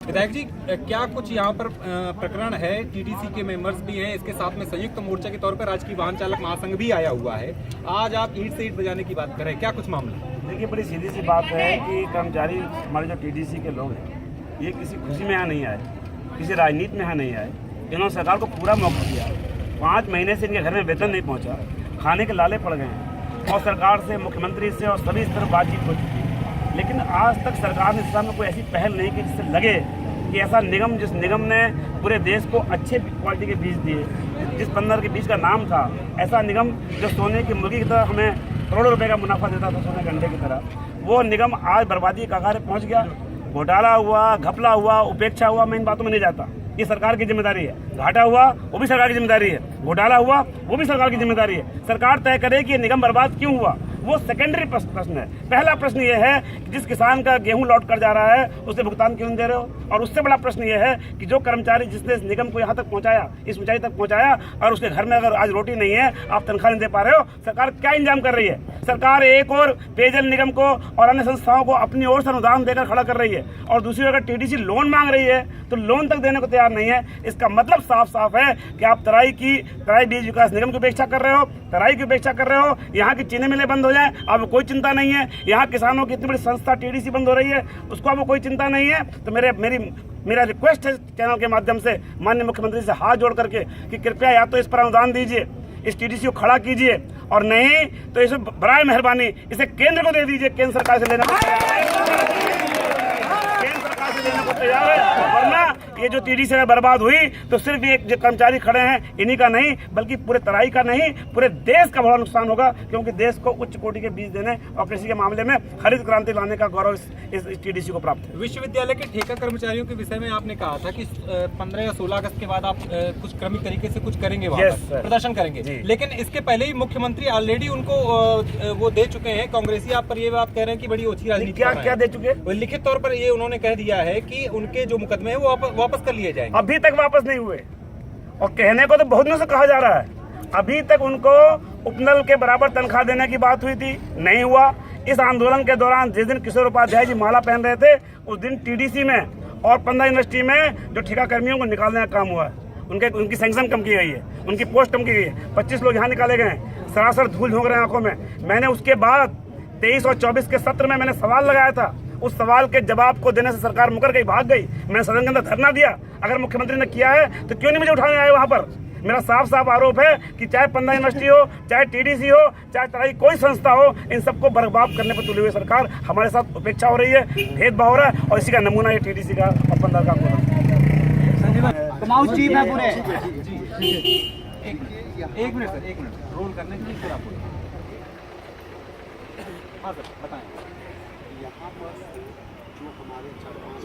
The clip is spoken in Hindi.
विधायक जी, क्या कुछ यहाँ पर प्रकरण है? टीडीसी के मेंबर्स भी हैं, इसके साथ में संयुक्त मोर्चा के तौर पर राजकीय वाहन चालक महासंघ भी आया हुआ है। आज आप ईंट से ईंट बजाने की बात करें, क्या कुछ मामला? देखिए, बड़ी सीधी सी बात है कि कर्मचारी हमारे जो टीडीसी के लोग हैं, ये किसी खुशी में यहाँ नहीं आए, किसी राजनीति में यहाँ नहीं आए। इन्होंने सरकार को पूरा मौका दिया। 5 महीने से इनके घर में वेतन नहीं पहुँचा, खाने के लाले पड़ गए हैं और सरकार से, मुख्यमंत्री से और सभी स्तर पर बातचीत हो चुकी है। लेकिन आज तक सरकार ने इस दिशा में कोई ऐसी पहल नहीं की जिससे लगे कि ऐसा निगम, जिस निगम ने पूरे देश को अच्छे क्वालिटी के बीज दिए, जिस बंदर के बीज का नाम था, ऐसा निगम जो सोने की मुर्गी की तरह हमें करोड़ों रुपए का मुनाफा देता था, सोने के अंडे की तरह, वो निगम आज बर्बादी के कगार पे पहुंच गया। घोटाला हुआ, घपला हुआ, उपेक्षा हुआ, मैं इन बातों में नहीं जाता। ये सरकार की जिम्मेदारी है। घाटा हुआ वो भी सरकार की जिम्मेदारी है, घोटाला हुआ वो भी सरकार की जिम्मेदारी है। सरकार तय करे कि ये निगम बर्बाद क्यों हुआ, वो सेकेंडरी प्रश्न है। पहला प्रश्न ये है कि जिस किसान का गेहूं लौट कर जा रहा है उसे भुगतान क्यों नहीं दे रहे हो, और उससे बड़ा प्रश्न ये है कि जो कर्मचारी जिसने इस निगम को यहाँ तक पहुँचाया, इस ऊंचाई तक पहुँचाया, और उसके घर में अगर आज रोटी नहीं है, आप तनख्वाह नहीं दे पा रहे हो, सरकार क्या इंतजाम कर रही है? सरकार एक और पेयजल निगम को और अन्य संस्थाओं को अपनी ओर से अनुदान देकर खड़ा कर रही है, और दूसरी अगर टीडीसी लोन मांग रही है तो लोन तक देने को तैयार नहीं है। इसका मतलब साफ साफ है कि आप तराई बीज विकास निगम की उपेक्षा कर रहे हो, तराई की उपेक्षा कर रहे हो। यहाँ की चीनी मिलें बंद हो जाए, आपको कोई चिंता नहीं है। यहाँ किसानों की इतनी बड़ी संस्था टीडीसी बंद हो रही है, उसको आपको कोई चिंता नहीं है। तो मेरा रिक्वेस्ट है चैनल के माध्यम से माननीय मुख्यमंत्री से हाथ जोड़ करके कि कृपया या तो इस पर अनुदान दीजिए, इस टीडीसी को खड़ा कीजिए, और नहीं तो इसे बराए मेहरबानी इसे केंद्र को दे दीजिए। केंद्र सरकार से लेने को तैयार है, वरना ये जो टीडीसी में बर्बाद हुई तो सिर्फ ये जो कर्मचारी खड़े हैं इन्हीं का नहीं, बल्कि पूरे तराई का नहीं, पूरे देश का बड़ा नुकसान होगा। क्योंकि देश को उच्च कोटि के बीज देने और कृषि के मामले में हरित क्रांति लाने का गौरव इस टीडीसी को प्राप्त है। विश्वविद्यालय के ठेका कर्मचारियों के विषय में आपने कहा था कि 15 या 16 अगस्त के बाद आप कुछ क्रमिक तरीके से कुछ करेंगे, प्रदर्शन करेंगे, लेकिन इसके पहले ही मुख्यमंत्री ऑलरेडी उनको वो दे चुके हैं। कांग्रेसी आप पर ये बात कह रहे हैं कि बड़ी ओछी राजनीति क्या दे चुके? लिखित तौर पर ये उन्होंने कह दिया है कि उनके जो मुकदमे हैं वो वापस कर लिए जाएंगे। अभी तक वापस नहीं हुए, और कहने को तो बहुत दिनों से कहा जा रहा है। अभी तक उनको उपनल के बराबर तनख्वाह देने की बात हुई थी, नहीं हुआ। इस आंदोलन के दौरान जिस दिन किशोर उपाध्याय जी माला पहन रहे थे, उस दिन टीडीसी में और 15 यूनिवर्सिटी में जो ठेका कर्मियों को निकालने का काम हुआ है, उनकी सैंक्शन कम की गई है, उनकी पोस्ट कम की गई है। 25 लोग यहाँ निकाले गए हैं, सरासर धूल झोंक रहे हैं आंखों में। मैंने उसके बाद 23 और 24 के सत्र में मैंने सवाल लगाया था, उस सवाल के जवाब को देने से सरकार मुकर गई, भाग गई। मैंने सदन के अंदर धरना दिया। अगर मुख्यमंत्री ने किया है तो क्यों नहीं मुझे उठाने आए वहां पर? मेरा साफ साफ आरोप है कि चाहे 15 यूनिवर्सिटी हो, चाहे टीडीसी हो, चाहे तराई कोई संस्था हो, इन सबको बर्बाद करने पर तुली हुई सरकार हमारे साथ उपेक्षा हो रही है, भेदभाव हो रहा है, और इसी का नमूना ये टीडीसी का और 15 का एक मिनट रोल करने के लिए फिर आपको बताएं। यहाँ पर जो हमारे 4-5